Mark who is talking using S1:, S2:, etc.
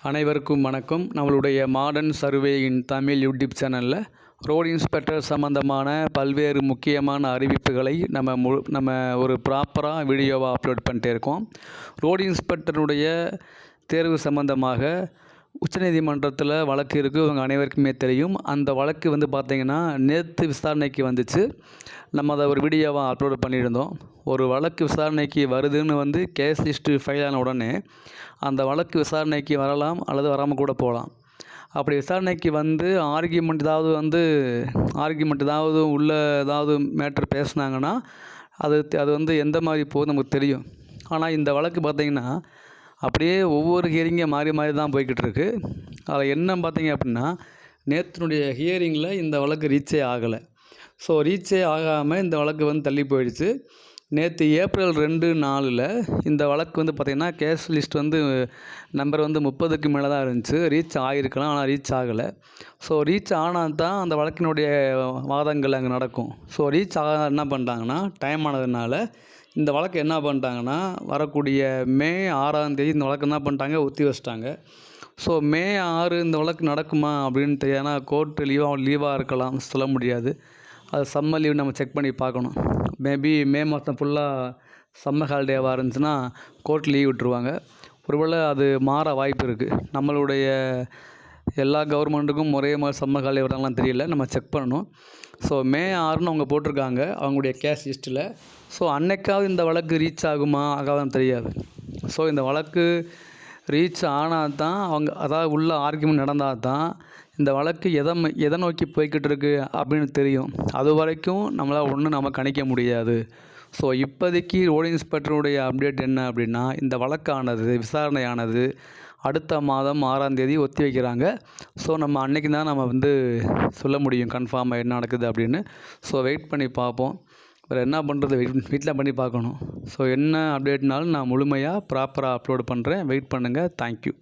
S1: அனைவருக்கும் வணக்கம். நம்மளுடைய மாடர்ன் சர்வே இன் தமிழ் யூடியூப் சேனலில் ரோடு இன்ஸ்பெக்டர் சம்மந்தமான பல்வேறு முக்கியமான அறிவிப்புகளை நம்ம ஒரு ப்ராப்பராக வீடியோவாக அப்லோட் பண்ணிட்டே இருக்கோம். ரோடு இன்ஸ்பெக்டருடைய தேர்வு சம்மந்தமாக உச்சநீதிமன்றத்தில் வழக்கு இருக்குது, இவங்க அனைவருக்குமே தெரியும். அந்த வழக்கு பார்த்திங்கன்னா நேற்று விசாரணைக்கு வந்துச்சு. நம்ம அதை ஒரு வீடியோவாக அப்லோட் பண்ணியிருந்தோம். ஒரு வழக்கு விசாரணைக்கு வருதுன்னு கேஸ் லிஸ்ட்டு ஃபைல் ஆன உடனே அந்த வழக்கு விசாரணைக்கு வரலாம் அல்லது வராமல் கூட போகலாம். அப்படி விசாரணைக்கு ஆர்கியூமெண்ட் ஏதாவது உள்ள ஏதாவது மேட்ரு பேசுனாங்கன்னா அது எந்த மாதிரி போகுது நமக்கு தெரியும். ஆனால் இந்த வழக்கு பார்த்திங்கன்னா அப்படியே ஒவ்வொரு ஹியரிங்காக மாறி மாறி தான் போய்கிட்டு இருக்கு. அதில் என்ன பார்த்திங்க அப்படின்னா, நேற்றுனுடைய ஹியரிங்கில் இந்த வழக்கு ரீச்சே ஆகலை. ரீச்சே ஆகாமல் இந்த வழக்கு தள்ளி போயிடுச்சு. நேற்று ஏப்ரல் 2, 4 இந்த வழக்கு பார்த்திங்கன்னா கேஸ் லிஸ்ட் நம்பர் 30க்கு மேலே தான் இருந்துச்சு. ரீச் ஆகிருக்கலாம், ஆனால் ரீச் ஆகலை. ரீச் ஆனால் தான் அந்த வழக்கினுடைய வாதங்கள் அங்கே நடக்கும். ரீச் ஆக என்ன பண்ணிட்டாங்கன்னா, டைம் ஆனதுனால இந்த வழக்கு என்ன பண்ணிட்டாங்கன்னா, வரக்கூடிய மே 6ஆம் தேதி இந்த வழக்கு என்ன பண்ணிட்டாங்க, ஒத்தி வச்சிட்டாங்க. மே 6 இந்த வழக்கு நடக்குமா அப்படின்னு தெரியாது. ஏன்னா கோர்ட்டு லீவாக இருக்கலாம், சொல்ல முடியாது. அது சம்மர் லீவ் நம்ம செக் பண்ணி பார்க்கணும். மேபி மே மாதம் ஃபுல்லாக சம்மர் ஹாலிடேவாக இருந்துச்சுன்னா கோர்ட் லீவ் விட்டுருவாங்க. ஒருவேளை அது மாற வாய்ப்பு இருக்குது. நம்மளுடைய எல்லா கவர்மெண்ட்டுக்கும் ஒரே மாதிரி சம்மர் ஹாலிடே விட்டாங்களான்னு தெரியல, நம்ம செக் பண்ணணும். மே 6ன்னு அவங்க போட்டிருக்காங்க அவங்களுடைய கேஸ் லிஸ்ட்டில். அன்னைக்காவது இந்த வழக்கு ரீச் ஆகுமா ஆகாதுன்னு தெரியாது. இந்த வழக்கு ரீச் ஆனால் தான் அதாவது உள்ள ஆர்கியூமெண்ட் நடந்தால் தான் இந்த வழக்கு எதை நோக்கி போய்கிட்டு இருக்கு அப்படின்னு தெரியும். அது வரைக்கும் நம்மளால் நம்ம கணிக்க முடியாது. இப்போதைக்கு ரோடு இன்ஸ்பெக்டருடைய அப்டேட் என்ன அப்படின்னா, இந்த வழக்கானது விசாரணையானது அடுத்த மாதம் 6ஆம் தேதி ஒத்தி வைக்கிறாங்க. நம்ம அன்றைக்கி தான் நம்ம சொல்ல முடியும் கன்ஃபார்மாக என்ன நடக்குது அப்படின்னு. வெயிட் பண்ணி பார்ப்போம். வேறு என்ன பண்ணுறது, வீட்டில் பண்ணி பார்க்கணும். என்ன அப்டேட்னாலும் நான் முழுமையாக ப்ராப்பராக அப்லோட் பண்ணுறேன். வெயிட் பண்ணுங்கள். தேங்க்யூ.